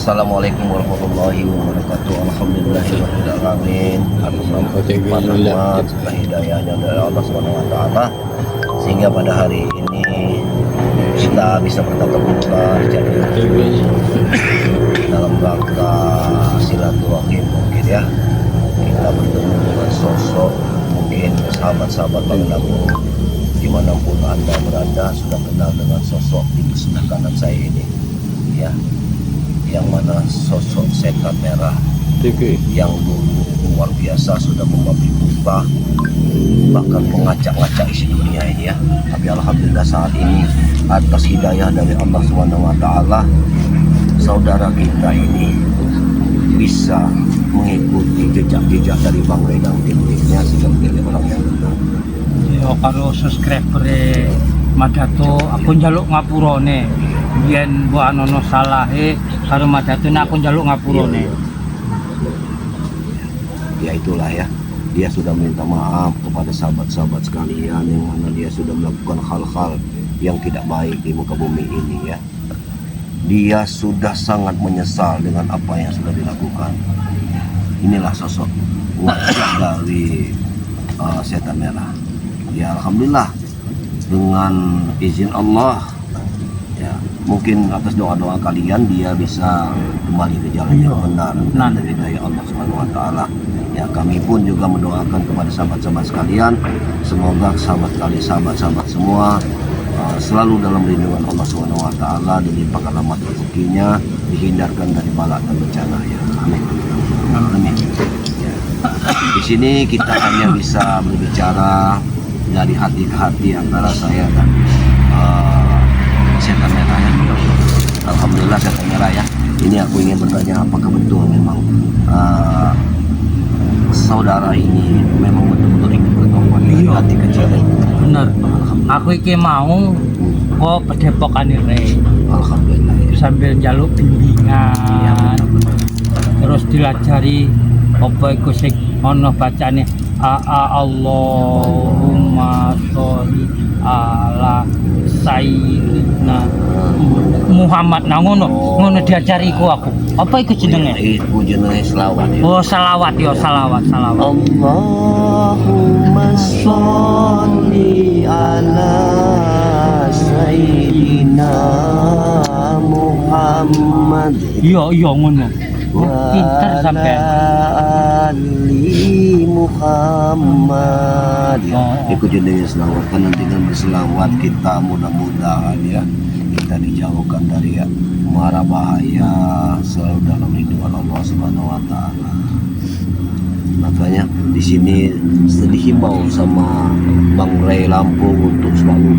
Assalamualaikum warahmatullahi wabarakatuh. Alhamdulillahirrahmanirrahim. Atas rahmat hidayahnya dari Allah Subhanahu wa taala sehingga pada hari ini kita bisa bertatap muka jadi dalam rangka silaturahim mungkin ya. Kita bertemu dengan sosok mungkin sahabat-sahabat Bang Lampung dimanapun Anda berada sudah kenal dengan sosok di sebelah kanan saya ini ya, yang mana sosok setan merah yang dulu luar biasa sudah membabi buta bahkan mengacak-ngacak isi dunia ini ya. Tapi alhamdulillah saat ini atas hidayah dari Allah Subhanahu wa taala saudara kita ini bisa mengikuti jejak-jejak dari Bang Ray dan tim-timnya sehingga menjadi orang yang benar. Yo kalau subscriber Madato aku njaluk ngapurane yen mbok anono salahe karo Madato aku njaluk ngapurane. Ya itulah ya, dia sudah minta maaf kepada sahabat-sahabat sekalian yang mana dia sudah melakukan hal-hal yang tidak baik di muka bumi ini ya. Dia sudah sangat menyesal dengan apa yang sudah dilakukan. Inilah sosok wajah dari setan merah. Ya alhamdulillah dengan izin Allah ya, mungkin atas doa-doa kalian dia bisa kembali ke jalan yang benar dari hidayah Allah Subhanahu wa taala. Ya kami pun juga mendoakan kepada sahabat-sahabat sekalian semoga sahabat semua selalu dalam lindungan Allah Subhanahu wa taala, dilimpahkan rahmat rezekinya, dihindarkan dari bala dan bencana ya. Amin. Amin. Ya. Di sini kita hanya bisa berbicara dari hati ke hati antara saya dan setan merah ya. Alhamdulillah setan merah ya. Ini aku ingin bertanya apakah betul memang saudara ini memang betul-betul ingin bertobat dari hati kecil? Bener. Aku iki mau kok pedepokan ini. Alhamdulillah ya. Sambil njaluk bimbingan. Ya, benar. Terus dilajari apa iku sing ana bacane Allahumma sholli ala sayyidina Muhammad. Nah ngono diajariku aku. Apa iku jenenge? Iku jenenge selawat ya. Oh salawat ya, salawat. Allahumma sholli ala sayyidina Muhammad. Iya ngono. Pinter sampean. Ali Muhammad. Iku jenenge selawat. Karena dengan berselawat kita mudah-mudahan ya kita dijauhkan dari mara bahaya, selalu dalam lindungan Allah Subhanahu wa taala. Makanya di sini dihimbau sama Bang Ray Lampung untuk selalu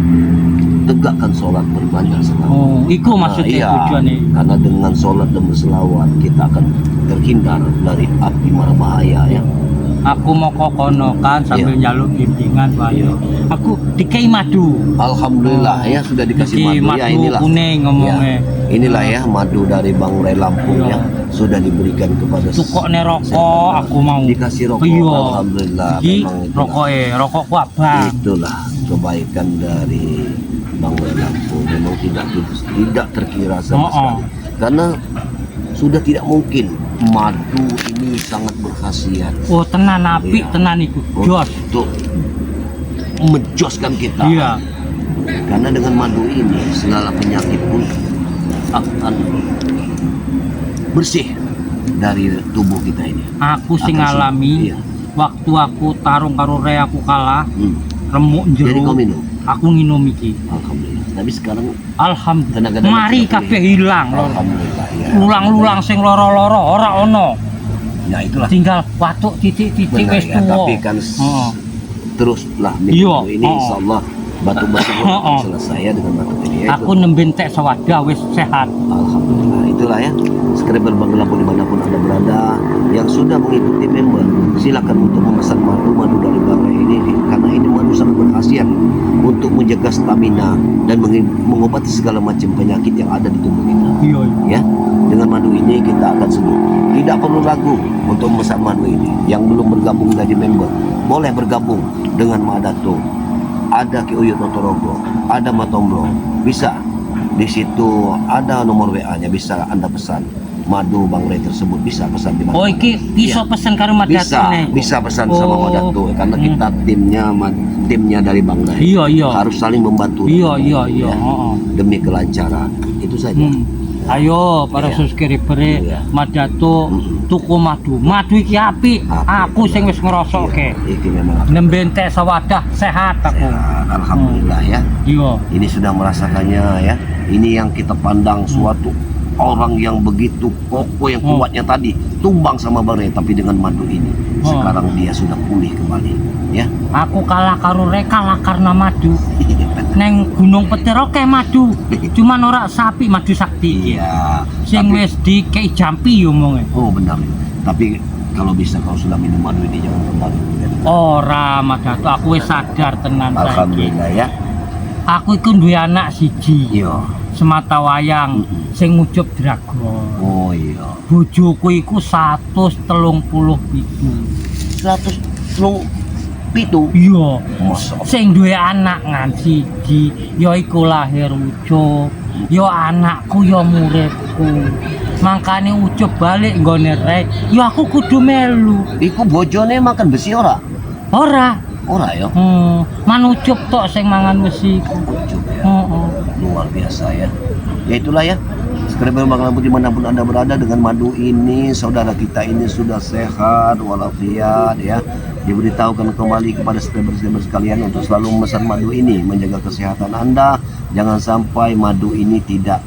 tegakkan sholat berbanyak selawat. Oh, iku maksudnya iya, tujuannya. karena dengan sholat dan berselawat kita akan terhindar dari api mara bahaya ya. Aku mau kokono kan sambil njaluk bimbingan bayo. Aku dikai madu. Alhamdulillah ya sudah dikasih madu ya, inilah kuning ngomongnya. Ya, inilah ya madu dari Bang Ray Lampung ya sudah diberikan kepada Tukokne rokok aku mau dikasih rokok. Iya. Alhamdulillah Iki memang rokokku abang. itulah kebaikan dari Bang Ray Lampung, memang tidak terkira sama sekali karena sudah tidak mungkin. Madu ini sangat berkhasiat. Oh tenan apik Iya. tenan iku. Jos. Untuk menjoskan kita. Iya. Karena dengan madu ini segala penyakit pun akan bersih dari tubuh kita ini. Aku sing Akan ngalami iya. waktu aku tarung karo Ray aku kalah, remuk Jadi kau jeruk. minum. Aku nginum iki. Alhamdulillah. Tapi sekarang Alhamdulillah. tenaga dalam Mari kita kabeh pulih. hilang. Alhamdulillah ya. Lulang-lulang sing loro-loro ora ono. Nah itulah. Tinggal watuk titik-titik Benar wis ya, tuwa. tapi kan teruslah Iya. minum ini insyaallah batu-batu akan selesai ya dengan batu ini ya. Aku nembentek sewadah wis sehat. Alhamdulillah itulah ya. Skriber Bang Lampung dimanapun Anda berada yang sudah mengikuti member silakan untuk memesan madu dari Bang Ray ini karena ini madu sangat berkhasiat untuk menjaga stamina dan mengobati segala macam penyakit yang ada di tubuh kita. Iya. Ya, dengan madu ini kita akan sembuh. Tidak perlu ragu untuk memesan madu ini. Yang belum bergabung jadi member boleh bergabung dengan Madato. Ada Ki Uyut Notorogo, ada Matombro, bisa. Di situ ada nomor WA-nya, bisa Anda pesan. madu Bang Ray tersebut bisa pesan di mana? Oh iki bisa pesan karo Madato nih. Bisa pesan sama Oh. Madato karena kita timnya dari Bang Ray. Iya. Harus saling membantu. Iya. Ya, demi kelancaran. Itu saja. Ayo para Iya. subscriber Iya. Madato tuku madu. Madu iki apik. Aku sing wis ngerosokke. Iki memang Nembe entek sawadah sehat aku. sehat. Alhamdulillah ya. Iya. Ini sudah merasakannya ya. Ini yang kita pandang suatu orang yang begitu kokoh yang kuatnya tadi tumbang sama Bang Ray, tapi dengan madu ini sekarang dia sudah pulih kembali ya. Aku kalah karo Reka lah karena madu. Neng Gunung Petir oke madu. Cuman ora sapi madu sakti. Iya. Sing Tapi- wis dikei jampi omongnya. Oh benar. Tapi kalau bisa kau sudah minum madu ini jangan kembali. Ora Madato aku wis sadar tenan saiki. Alhamdulillah ya. Aku iku duwe anak siji. Iya. Semata wayang sing ngucup dragon. Oh iya. Bojoku iku 137. 107. Iya. Masya Allah. Sing duwe anak ngan siji ya iku lahir ucup. Ya anakku ya muridku. Mangkane ucup balik nggone rek. Ya aku kudu melu. Iku bojone makan besi ora? Ora. Ora ya. Man ucup tok sing mangan besi iku. Ucup ya. Heeh. Luar biasa ya. Ya itulah ya. Skriber Bang Lampu dimanapun Anda berada, dengan madu ini saudara kita ini sudah sehat walafiat ya. Diberitahukan kembali kepada skriber-skriber sekalian untuk selalu memesan madu ini, menjaga kesehatan Anda. Jangan sampai madu ini tidak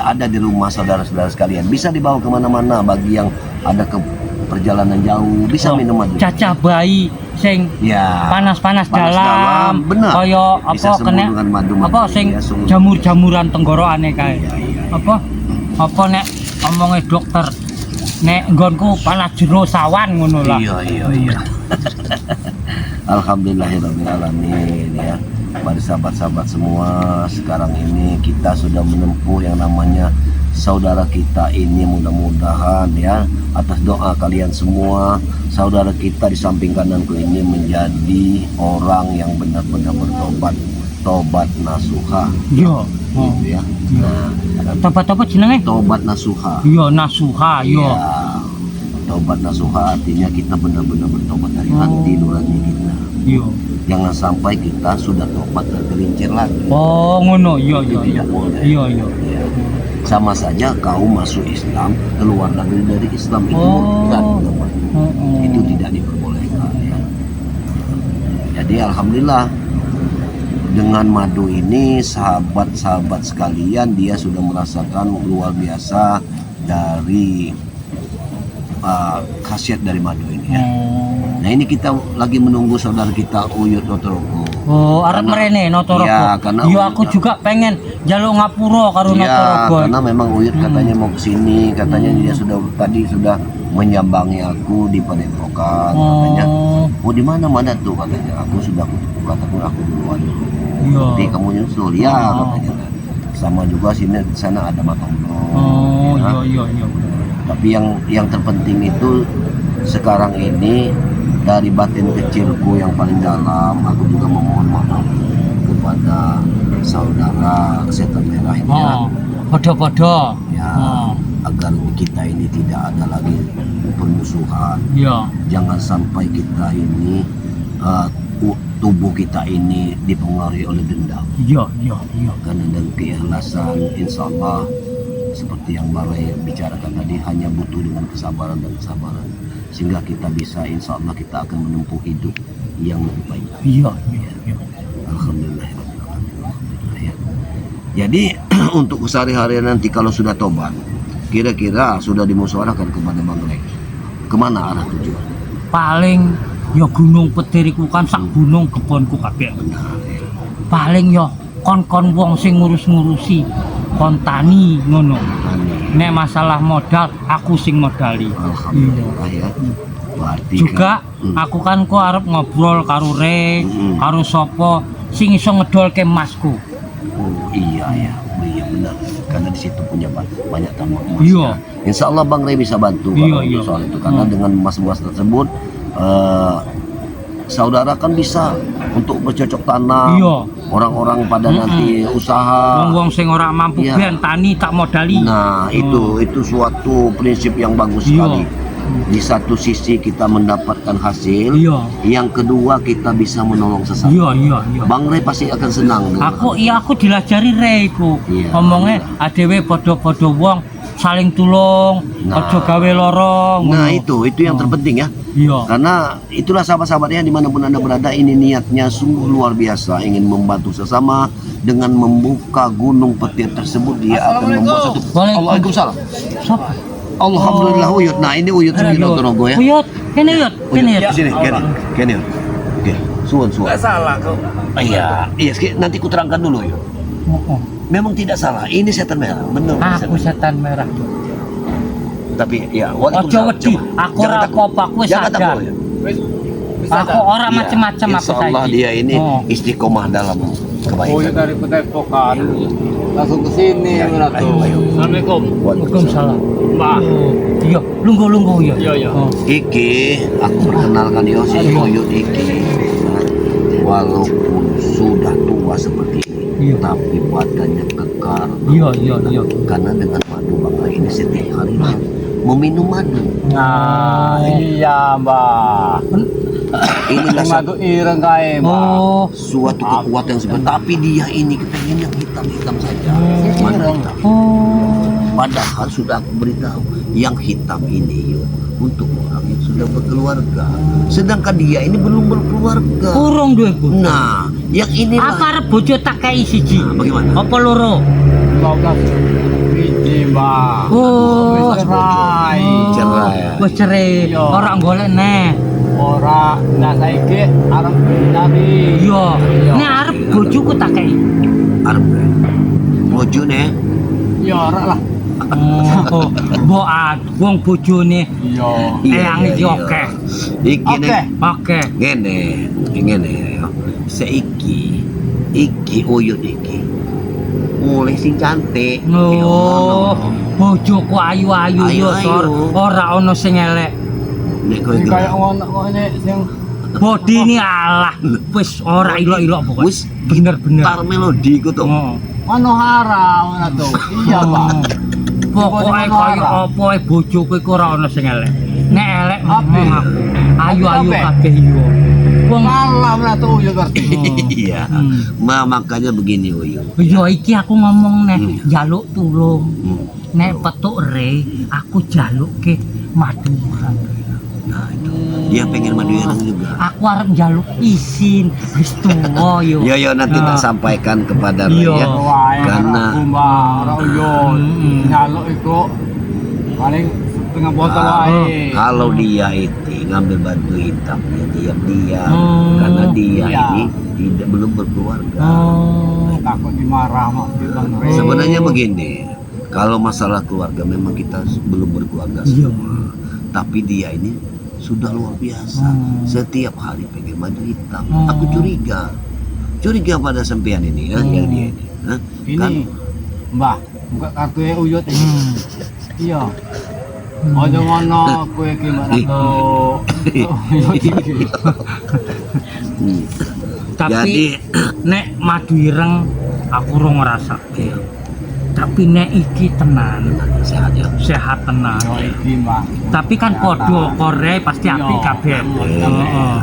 ada di rumah saudara-saudara sekalian. Bisa dibawa kemana-mana bagi yang ada ke perjalanan jauh, bisa minum madu. Cacah bayi sing Ya. panas-panas Panas dalam, benar. kaya Bisa apa sembuh kena dengan madu apa sing ya, sembuh. jamur-jamuran tenggorokane kae. Iya. Apa nek omonge dokter nek nggonku panas jero sawan ngono lah. Iya. Alhamdulillahirabbil alamin ya. Pada sahabat-sahabat semua, sekarang ini kita sudah menempuh yang namanya saudara kita ini, mudah-mudahan ya atas doa kalian semua saudara kita di samping kananku ini menjadi orang yang benar-benar bertobat, tobat nasuha Iya. gitu ya. Nah, Tobat-tobat jenenge? tobat nasuha. Iya, nasuha, iya. Ya, tobat nasuha artinya kita benar-benar bertobat dari hati nurani kita. Iya. Jangan sampai kita sudah tobat dan gelincir lagi. Oh, ngono. Iya. Tidak boleh. Iya. Ya. Sama saja kau masuk Islam, keluar lagi dari Islam itu murtad namanya. Itu tidak diperbolehkan ya. Jadi alhamdulillah dengan madu ini sahabat-sahabat sekalian dia sudah merasakan luar biasa dari khasiat dari madu ini ya. Nah ini kita lagi menunggu saudara kita Uyut Notoroko. Oh, arep mrene Notoroko. Iya, karena Iya, aku juga pengen njaluk ngapura karo Iya, Notoroko. karena memang Uyut katanya mau kesini, katanya dia tadi sudah menyambangi aku di Padepokan, katanya. Oh di mana tuh katanya. Aku sudah katakan aku duluan. Iya. Nanti kamu nyusul ya katanya. Sama juga sini di sana ada makam. Oh, Ya. iya. Tapi yang terpenting itu sekarang ini dari batin kecilku yang paling dalam, aku juga memohon maaf kepada saudara kesehatan merah ini ya. Podo-podo. Ya, agar kita ini tidak ada lagi permusuhan. Iya. Jangan sampai kita ini tubuh kita ini dipengaruhi oleh dendam. Iya. Karena dengan keikhlasan, insya Allah seperti yang Barai bicarakan tadi, hanya butuh dengan kesabaran dan kesabaran, sehingga kita bisa, insya Allah kita akan menempuh hidup yang lebih baik. Iya. Alhamdulillah ya. Jadi untuk sehari-hari nanti kalau sudah tobat, kira-kira sudah dimusyawarahkan kepada Bang Ray, kemana arah tujuan? Paling ya Gunung Petir iku kan sak gunung kebonku kabeh. Benar ya. Paling ya kon-kon wong sing ngurus-ngurusi kon tani ngono. Amin. Nek masalah modal aku sing modali. Alhamdulillah ya. Berarti Juga aku kan kok arep ngobrol karo Re, karo sapa sing iso ngedolke emasku. oh iya ya. Oh iya benar. Karena di situ punya banyak tambang emas. Iya. Ya. Insya Allah Bang Ray bisa bantu Iya, kalau iya. soal itu, karena dengan emas-emas tersebut saudara kan bisa untuk bercocok tanam. Iya. Orang-orang pada nanti usaha. Wong sing ora mampu Iya. ben tani tak modali. Nah, itu suatu prinsip yang bagus Iya. sekali. Di satu sisi kita mendapatkan hasil, Iya. yang kedua kita bisa menolong sesama. Iya. Bang Rey pasti akan senang dengan Aku dilajari reiku. Iya. Ngomongnya adewe podo-podo wong saling tulung, Nah. aja gawe lorong. Nah, itu yang terpenting ya. Iya. Karena itulah sahabat-sahabatnya dimanapun Anda berada, ini niatnya sungguh luar biasa, ingin membantu sesama dengan membuka gunung petir tersebut. Dia akan membuat satu. Waalaikumsalam. Sapa? Alhamdulillah Uyut. Nah, ini Uyut Sugino Torogo ya. Uyut, kene Uyut, kene Uyut. Sini, kene. Oke, suan. Nggak salah kau. Iya, nanti ku terangkan dulu Uyut. Oh. Memang tidak salah, ini setan merah, benar. Aku setan merah. Tapi ya, Ojo wedi, aku ora apa-apa, aku wis Jangan sadar. takut ya. Aku ora Iya, macem-macem aku insya Allah saiki. dia ini Oh. istiqomah dalam Oh ya kebaikan. dari Petepokan langsung ke sini Ya, ya, ayo. Assalamualaikum. Waalaikumsalam. Mbak. Iya, lungguh ya. Iya. Oh. Iki, aku perkenalkan yo si Uyut Iki. Walaupun sudah tua seperti ini, Iya. tapi badannya kekar. Iya. Karena dengan madu bangga ini setiap hari meminum madu. Nah, iya Mbak. Inilah Madu ireng kae Mbak. Oh. suatu kekuatan seperti. Tapi dia ini kepengen yang hitam saja. Hmm. Madu hitam. Oh. Padahal sudah aku beritahu yang hitam ini yo untuk orang yang sudah berkeluarga. Sedangkan dia ini belum berkeluarga. Kurang duweku. Nah, yang inilah. Apa arep bojo tak kei siji? Nah, bagaimana? Apa loro? 15 biji Mbak. Oh. Wis cerai. Cerai. Wis cerai. Iya. Ora golek neh. Ora nah saiki arep nyari. Iya. Iya. Nek arep bojoku tak kei. Arep bojone Iya ora lah. Oh. Mbok wong bojone Iya. eyang iki akeh. Iki Oke. nek Akeh. ngene ya. Iki Uyut iki. Mulai sing cantik. Oh. Bojoku ayu-ayu yo, Sor. Ayu-ayu. Ora ono sing elek. Nek kowe Sing kayak gelem. ngono kok ini sing Bodi ini alah. Wis ora ilok-ilok pokoknya. Wis Bener-bener. tar melodi ku tuh. Oh. Manohara ngono tuh. Iya Mbak. Pokoknya kaya apa ae bojoku iku ora ono sing elek. Nek elek Apik. ngomong aku. Ayu-ayu Apik. kabeh yo. Wong Malam lah tuh ya ngerti. Iya. Makanya begini Uyut. yo iki aku ngomong nek njaluk tulung. Hmm. Nek petuk re, aku jalukke madu urang. Nah, itu. Dia pengen madu ireng juga. Aku arep njaluk izin wis tuwa yo. Yo nanti tak sampaikan kepada Ray Iya. ya. Karena aku Mbak ora uyun. Nyaluk iku paling setengah botol wae. kalau dia itu ngambil batu hitamnya diam-diam Oh. karena dia Iya. ini tidak belum berkeluarga. Oh. Takut dimarah mak si Bang Rey. Sebenarnya begini, kalau masalah keluarga memang kita belum berkeluarga Iya. semua. Tapi dia ini sudah luar biasa. Hmm. Setiap hari pengen madu hitam. Hmm. Aku curiga pada sempian ini ya, yang dia ini. Hah? Ini Kan? Mbak, buka kartunya uyut ini. Hmm. Iya. Ojo ngono kowe gimana tuh. Hmm. Tapi Jadi nek madu ireng aku ora ngrasa. iya, Tapi nek iki tenan, sehat ya. sehat tenan. Yo iki Mbak. Tapi kan podo kore pasti apik Iya. kabeh. Iya. Heeh.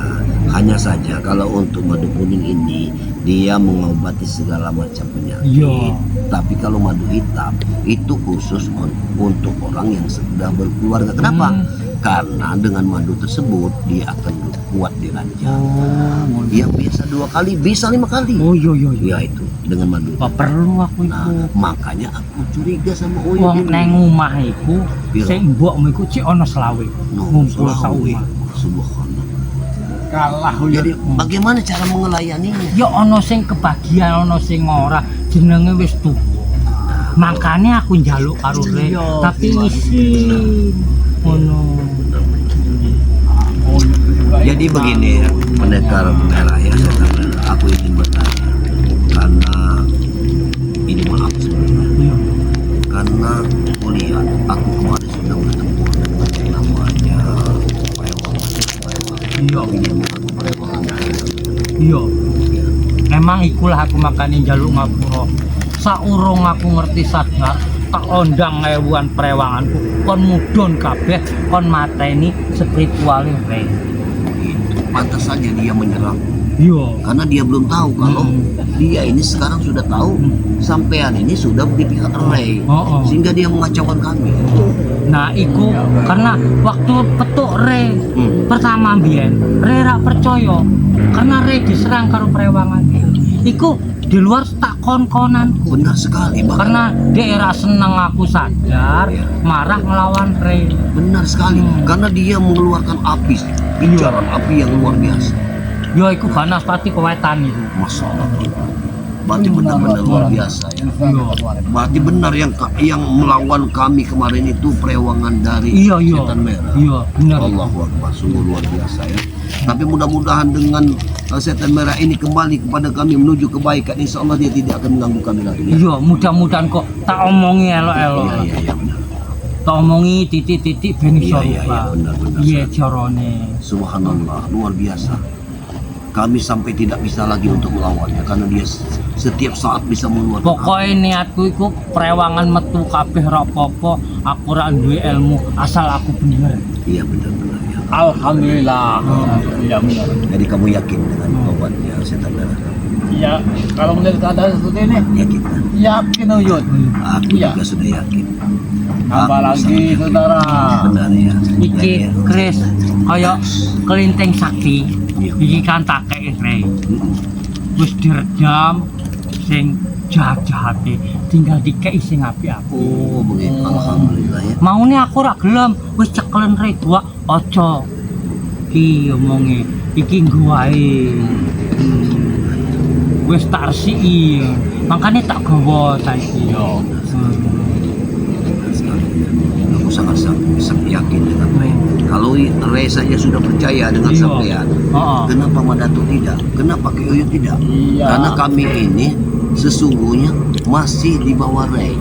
Hanya saja kalau untuk madu kuning ini dia mengobati segala macam penyakit. Iya. Tapi kalau madu hitam itu khusus untuk orang yang sudah berkeluarga. Kenapa? Hmm. Karena dengan madu tersebut dia akan kuat di ranjang. Oh. Yang biasa 2 kali bisa 5 kali. Oh iya iya. Ya itu dengan madu. Apa perlu aku Nah, iku? makanya aku curiga sama Uyut Wong ini. neng omah iku Piro? sing mbokmu iku cek ana selawe. Ngumpul sak omah. Subhanallah. Kalah uyut. Jadi bagaimana cara mengelayaninya? Ya ana sing kebagian, ana sing ora. Jenenge wis tuh. Makanya aku njaluk karo Re, Iya, tapi gimana? isin. Ngono. Jadi begini ya, pendekar merah ya, aku ingin bertanya karena ini maaf sebenarnya, Iya. karena kuliah aku kemarin sudah bertemu dengan namanya Prewang. Iya. Ingin mengaku Prewang Iya. Emang ikulah aku makane njaluk ngapura. Saurung aku ngerti sadar, tak ondang ewuan prewanganku. Kon mudhun kabeh, kon mateni spirituale Rey. Begitu. Pantas saja dia menyerang. Iya. Karena dia belum tahu kalau dia ini sekarang sudah tahu sampean ini sudah di pihak Ray. Oh. Sehingga dia mengacaukan kami. Nah, iku karena waktu petuk Rey pertama mbiyen, Rey ra percaya karena Rey diserang karo prewangan. Iku di luar tak kon-konanku. Benar sekali, Bang. Karena dia era seneng aku sadar, marah ngelawan Rey. Benar sekali. Karena dia mengeluarkan api, bicaran api yang luar biasa. Yo iku Banaspati kewetan itu. Masalah. Berarti benar-benar luar biasa ya. Berarti benar yang melawan kami kemarin itu perewangan dari Iya. setan merah. Iya, benar. Allahu Akbar, sungguh luar biasa ya. Tapi mudah-mudahan dengan setan merah ini kembali kepada kami menuju kebaikan, insya Allah dia tidak akan mengganggu kami lagi. Ya? Iya, mudah-mudahan kok tak omongi elok-elok. Iya, benar. Tak omongi titik-titik ben iso Iya, rubah. benar. Iya, carane. Subhanallah, luar biasa. Kami sampai tidak bisa lagi untuk melawannya karena dia setiap saat bisa mengeluarkan api. Pokoknya niatku iku prewangan metu kabeh ra apa-apa, aku ra duwe ilmu asal aku bener. Iya benar-benar ya. Alhamdulillah. Iya benar. Jadi kamu yakin dengan obatnya setan merah? Iya, kalau melihat keadaan seperti ini, Yakin kan? yakin Uyut. Aku Iya. juga sudah yakin. Apalagi saudara. Benar ya. Iki Ya. Kris kaya kelinteng sakti. Iya. Iki kan tak kei Rey. Mm-mm. Wis diredam sing jahat-jahate tinggal dikei sing apik-apik. Oh begitu. Alhamdulillah ya. Maune aku ora gelem, wis ceklen Rey gua aja. Ki omonge iki nggo wae. Wis tak resiki. Makane tak gawa saiki yo. Benar sekali. Aku sangat yakin dengan Ray. Kalau Ray saja sudah percaya dengan Iya. sampean, Heeh. kenapa Madatuk tidak? Kenapa Ki Uyut tidak? Iya. Karena kami ini sesungguhnya masih di bawah Ray.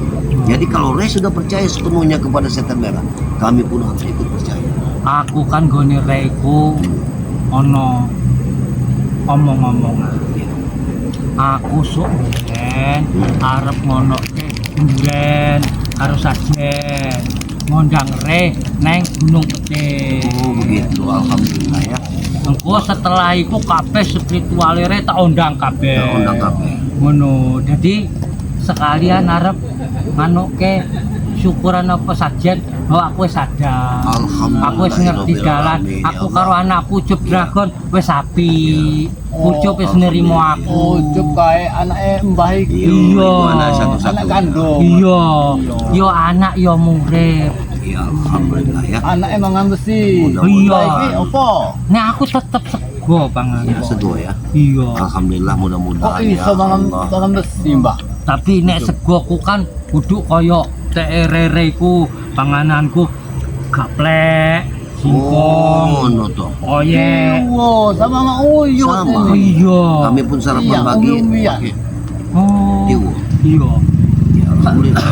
Jadi kalau Ray sudah percaya sepenuhnya kepada setan merah, kami pun harus ikut percaya. Aku kan gone Reyku ono omong-omongan. Aku sok ben arep ngonoke buren karo sajen ngondang Rey neng Gunung Putih. Oh begitu, alhamdulillah ya. Engko setelah iku kabeh spiritual Rey tak undang kabeh. Tak undang kabeh. Ngono. Jadi sekalian arep nganuke syukuran apa sajen bahwa aku wis sadar. Alhamdulillah, Aku wis ngerti Rabbil dalan. Alamin, ya Aku Allah. karo anakku Ucup Dragon wis api. Ucup wis nerimo aku. Ucup kae anake Mbah iki. Iya. Itu anak satu-satu. Anak kandung. Iya. Iya. Yo anak yo murid. Ya alhamdulillah ya. Anak mangan besi. Mudah-mudahan. Iya. Mbah iki opo? Nek aku tetep sego pangan. Ya sego ya. Iya. Alhamdulillah Kok mudah-mudahan ya iso mangan Allah. besi, Mbah? Tapi nek segoku kan kudu kaya TRR-ku, pangananku gaplek, Oh, singkong, no toh. oyek. Wow, sama sama Uyut Sama. ini. Iya. Kami pun sarapan Iya, pagi. umbi-umbian. Oh. Tiwo. Iya. Ya, alhamdulillah.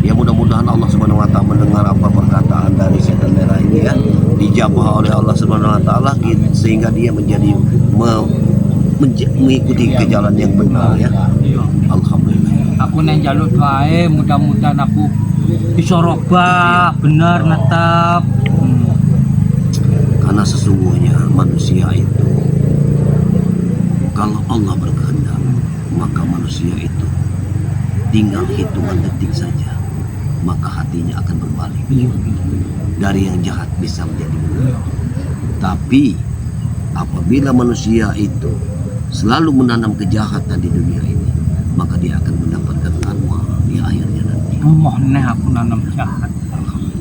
Ya mudah-mudahan Allah Subhanahu wa taala mendengar apa perkataan dari setan merah ini ya. Dijabah oleh Allah Subhanahu wa taala sehingga dia menjadi mengikuti ke jalan yang benar ya. Iya. Alhamdulillah. Aku neng jaluk doae mudah-mudahan aku bisa robah bener netep. Karena sesungguhnya manusia itu kalau Allah berkehendak maka manusia itu tinggal hitungan detik saja maka hatinya akan berbalik Iya. dari yang jahat bisa menjadi baik. Tapi apabila manusia itu selalu menanam kejahatan di dunia ini maka dia akan mendapatkan anwa di akhirnya nanti. Emoh neh aku nanam jahat.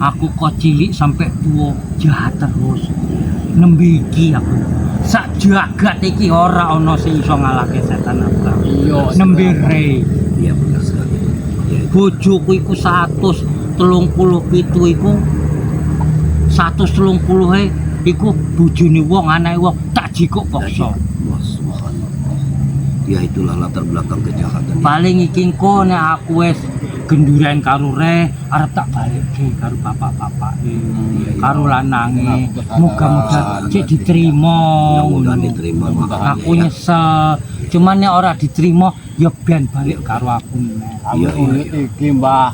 Aku kok cilik sampai tua jahat terus. Nembiki aku. Sak jagat iki ora ana sing iso ngalahke setan aku. Iya. Nembe Rey. Iya benar sekali. Ya, Bojoku iku 137 iku 130 iku bojone wong anake wong tak jikuk paksa. Wah, subhanallah. Ya itulah latar belakang kejahatan. Paling iki engko nek aku wis gegenduren karo re arep tak balikke karo bapak-bapake karo lanange muga-muga cek diterima Mudah ngono. diterima maaf Aku nyesel cuman nek ora diterima ya ben balik karo aku meneh. Kami Iya, iya, ulit iya. iki Mbah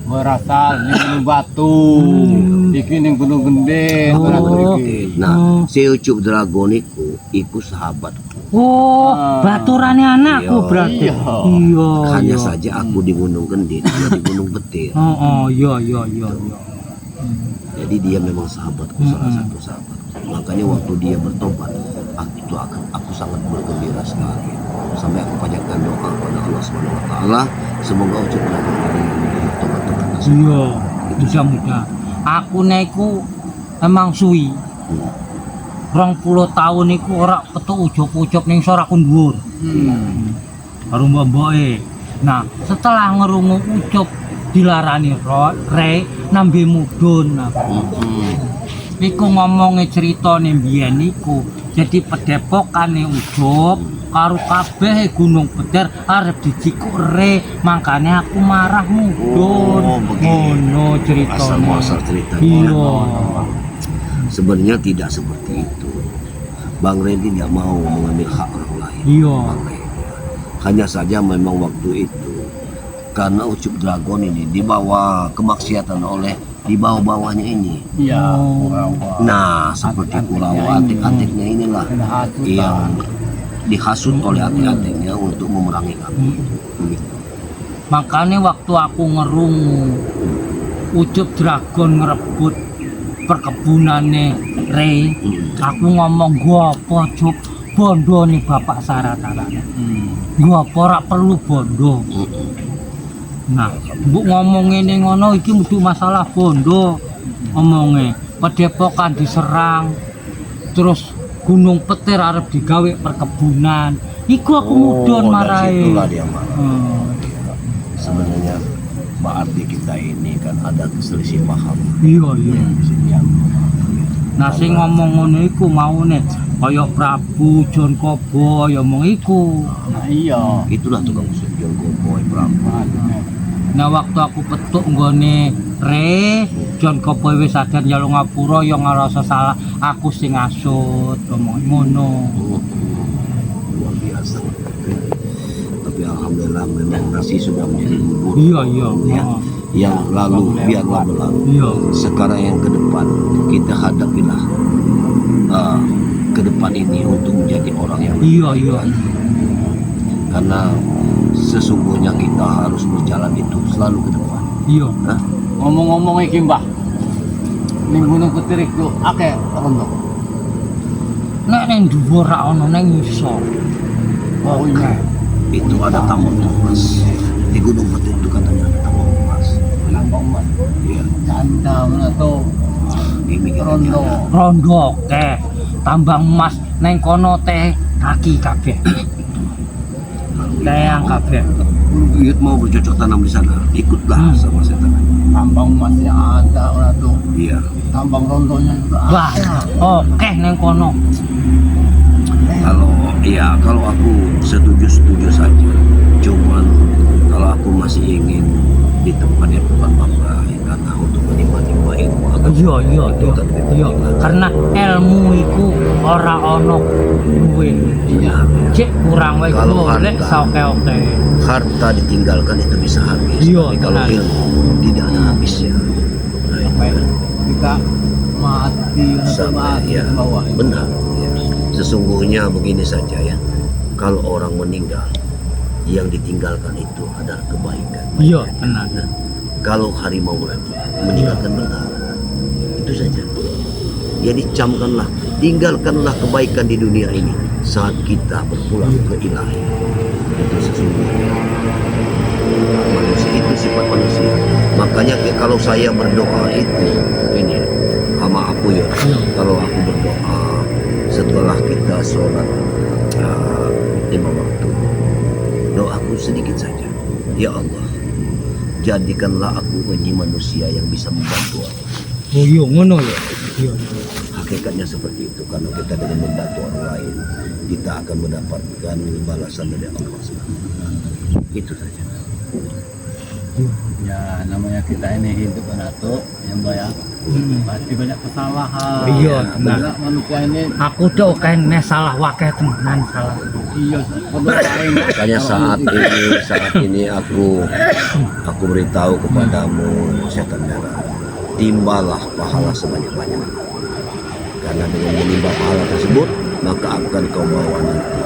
berasal ning Gunung Batu. Iki ning Gunung Gende. Oh. berasal iki. Nah, si Ucup Dragon iku sahabat. Oh, Ah. baturane anakku Iya. berarti. Iya. Iya. Hanya iya. saja aku di Gunung Kendit, dia di Gunung Petir. Oh, iya. Jadi dia memang sahabatku, salah satu sahabat. Makanya waktu dia bertobat, aku sangat bergembira sekali. Sampai aku panjatkan doa kepada Allah Subhanahu Wa Taala, semoga Ucup Dragon ini bertobat nasib. Iya, mudah-mudahan. Aku neku emang suwi. 20 tahun iku ora ketuk ujug-ujug ning sorakku dhuwur. Karo mbok-mboke. Nah, setelah ngerungu Ucup dilarani Re nambe mudhun aku. Iku ngomonge critane mbiyen iku. Jadi pedepokane Ucup karo kabeh Gunung Petir arep dicikuk Re, makane aku marah mudhun. Oh, begitu. Ngono critane. Asal-muasal ceritanya. Iya. Sebenarnya tidak seperti itu. Bang Ren tidak mau mengambil hak orang lain. Iya. Bang Ren. Hanya saja memang waktu itu karena Ucup Dragon ini dibawa kemaksiatan oleh di bawah-bawahnya ini. Iya. Oh. Kurawa. Nah, seperti Kurawa, atik-atiknya inilah Kena hasutan. yang dihasut oleh atik-atiknya untuk memerangi kami. Begitu. Makanya waktu aku ngerungu Ucup Dragon ngerebut perkebunane Re, aku ngomong gua apa Cup bondo nih bapak syarat-syaratnya. Gua apa ora perlu bondo. Nah, mbok ngomong ngene ngono iki mesti masalah bondo. Omonge Padepokan diserang. Terus Gunung Petir arep digawe perkebunan. Iku aku mudhun dari marahe. situlah dia marah. Hmm. Sebenarnya berarti kita ini kan ada selisih paham. Iya. Nah sing ngomong ngono iku maune kaya Prabu Jon Kobo ya omong iku. Nah iya. Itulah tukang sujud Koboy Prabu. Nah waktu aku petuk nggone Re, Jon Kobo wis sadar njaluk ngapura ya ngerasa salah aku sing ngasut omong ngono. Luar biasa. Tapi alhamdulillah memang nasi sudah menjadi bubur. Iya. Ya. Yang lalu biarlah berlalu. Iya. Sekarang yang ke depan kita hadapilah ke depan ini untuk menjadi orang yang Iya. karena sesungguhnya kita harus berjalan itu selalu ke depan. Iya. Hah? Ngomong-ngomong iki Mbah. Ning Gunung Petir iku akeh rondo. Nek ning dhuwur ra ono ning ngisor. Oh iya. Itu ada tambang emas di Gunung Petir itu katanya ada tambang emas. Lambang Mas. Iya. Canda mana tuh. Ini Rondo. Rondo keh tambang emas neng kono teh kaki kabeh. Teyang kabeh. Yud mau bercocok tanam di sana, ikutlah sama saya tanam. Tambang masih ada mana tuh. Iya. Tambang rondonya juga Wah, oke neng kono. Kalau aku setuju saja. Cuman kalau aku masih ingin di tempat yang bukan Bapak karena untuk menimba ilmu agama. Iya. Karena ilmu iku ora ono duwe. Iya. Cek kurang wae Kalau golek harta. saoke-oke. Harta ditinggalkan itu bisa habis. Iya, Tapi kalau benar. ilmu tidak ada habisnya. Nah, itu Sampai kan. kita mati atau Sampai mati ya ke bawah. benar. Ya. Sesungguhnya begini saja ya. Kalau orang meninggal, yang ditinggalkan itu adalah kebaikan. Iya, benar. Nah, kalau harimau lagi meninggalkan benar, itu saja. Jadi camkanlah, tinggalkanlah kebaikan di dunia ini saat kita berpulang ke ilahi. Itu sesungguhnya manusia, itu sifat manusia. Makanya kalau saya berdoa itu ini sama aku ya. Kalau aku berdoa setelah kita sholat 5 waktu, doaku sedikit saja. Ya Allah, jadikanlah aku ini manusia yang bisa membantu orang. Oh iya ngono ya. Iya. Hakikatnya seperti itu, karena kita dengan membantu orang lain kita akan mendapatkan balasan dari Allah SWT. Itu saja. Ya namanya kita ini hidup kan Datuk, yang banyak pasti banyak kesalahan. Iya, benar. Banyak manusia ini. Aku tuh kene salah wakai temenan salah. Iya, pada lain. Makanya saat ini aku beritahu kepadamu setan merah, timbalah pahala sebanyak-banyak. Karena dengan menimba pahala tersebut, maka akan kau bawa nanti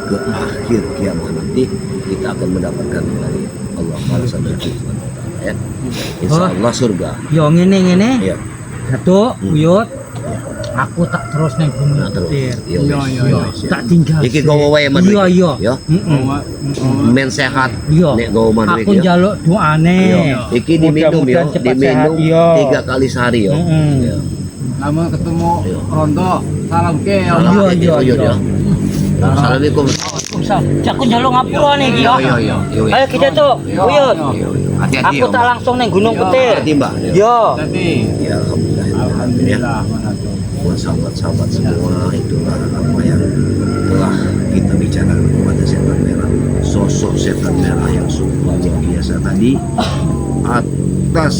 ke akhir kiamat nanti, kita akan mendapatkan dari Allah balasan dari Allah. Ya. Insya Allah surga. Yo ngene. Ya. Datuk, Uyut. Aku tak terus ning gunung Nah, terus. petir. Iya, Iya, wis. iya, Iya, iya. wis, ya. Tak tinggal. Iki gowo wae man. Iya, iya. Ya. Men sehat. Iya. Nek gowo man Aku iki, ya. njaluk doane. Iya. Iki diminum ya, Mudah-mudahan cepat diminum sehat, iya. 3 kali sehari ya. Ya. Nama ketemu Iya. Rondo, salam ke. Salam Iya, ya, iya, Uyut, iya. ya. Assalamualaikum. Aku njaluk ngapura nih iki ya. Iya, iya, iya. Ayo kita tuh, Uyut. Iya, iya. Hati-hati Aku ya. tak langsung ning gunung Iya. petir. Hati Mbak. Ya. Yo. Jadi, Ya, alhamdulillah. Ya. alhamdulillah Datuk. Buat sahabat-sahabat semua, itulah apa yang telah kita bicarakan kepada setan merah. Sosok setan merah yang sungguh luar biasa tadi, atas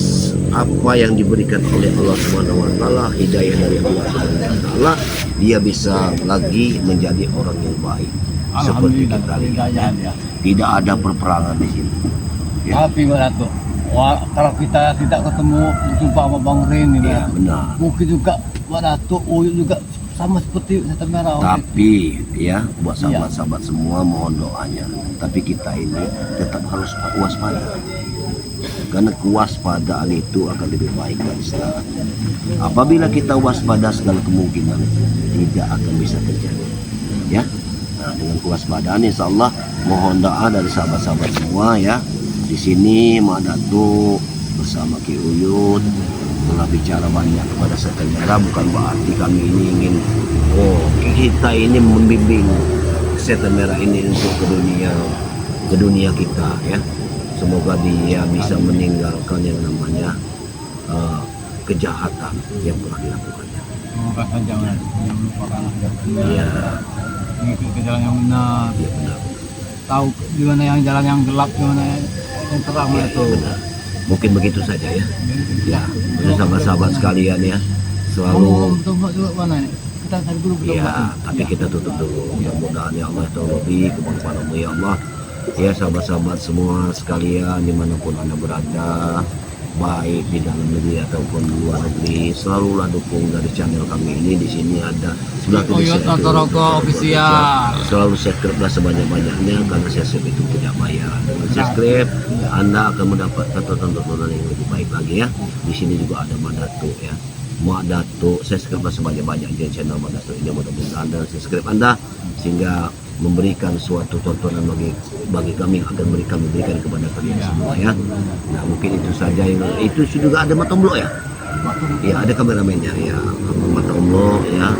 apa yang diberikan oleh Allah Subhanahu wa taala, hidayah dari Allah Subhanahu wa taala, dia bisa lagi menjadi orang yang baik. Seperti Alhamdulillah, kita lihat, hidayah ya. tidak ada perperangan di sini. Ya. Tapi Pak Datuk, kalau kita tidak ketemu jumpa sama Bang Rin ini, Ya, benar. mungkin juga Pak Datuk, Uyut juga sama seperti setan merah. Tapi ya buat sahabat-sahabat semua mohon doanya. Tapi kita ini tetap harus waspada. Karena kewaspadaan itu akan lebih baik dari sekarang. Apabila kita waspada, segala kemungkinan tidak akan bisa terjadi. Ya. Nah, dengan kewaspadaan insya Allah mohon doa dari sahabat-sahabat semua ya. Di sini Mak Datuk bersama Ki Uyut telah bicara banyak kepada setan merah, bukan berarti kami ini ingin kita ini membimbing setan merah ini untuk ke dunia kita ya. Semoga dia bisa meninggalkan yang namanya kejahatan yang pernah dilakukannya. Semoga saja jangan melupakan Iya, mengikuti ke jalan yang benar. iya benar. Tahu di mana yang jalan yang gelap, di mana yang terang Iya, itu. benar. Mungkin begitu saja ya. Ya, untuk sahabat-sahabat sekalian ya, selalu Tombak juga mana nih? Kita cari dulu ya, tapi kita tutup dulu. Mudah-mudahan ya Allah terlebih kepadamu ya Allah. Ya sahabat-sahabat semua sekalian dimanapun Anda berada, baik di dalam negeri ataupun di luar negeri, selalulah dukung dari channel kami ini. Di sini ada sebelah kiri Uyut saya itu. Otorogo Official. Selalu subscribe lah sebanyak-banyaknya karena subscribe itu tidak bayar. Dengan subscribe Anda akan mendapatkan tontonan-tontonan yang lebih baik lagi ya. Di sini juga ada Mak Datuk ya. Mak Datuk, subscribe lah sebanyak-banyaknya channel Mak Datuk ini. Mudah-mudahan Anda subscribe Anda sehingga memberikan suatu tontonan bagi kami yang akan memberikan kepada kalian semua ya. Nah mungkin itu saja yang itu juga ada Matomblo ya. Ya ada kameramennya ya, Matomblo ya.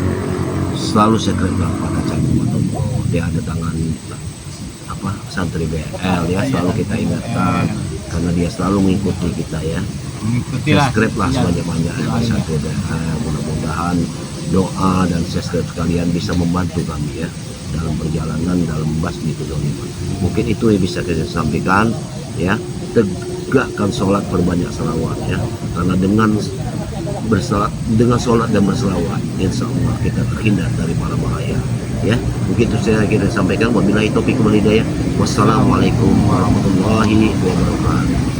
Selalu sekret pada channel Matomblo. Dia ada tangan apa santri BL ya, selalu kita ingatkan karena dia selalu mengikuti kita ya. Mengikutilah. Subscribe lah sebanyak-banyaknya satu mudah-mudahan doa dan subscribe sekalian bisa membantu kami ya dalam perjalanan dalam membasmi kezaliman. Mungkin itu yang bisa kita sampaikan ya. Tegakkan sholat, perbanyak salawat ya, karena dengan sholat dan berselawat insya Allah kita terhindar dari para bahaya ya. Mungkin itu saya kita sampaikan. Wabillahi taufiq wal hidayah. Wassalamualaikum warahmatullahi wabarakatuh.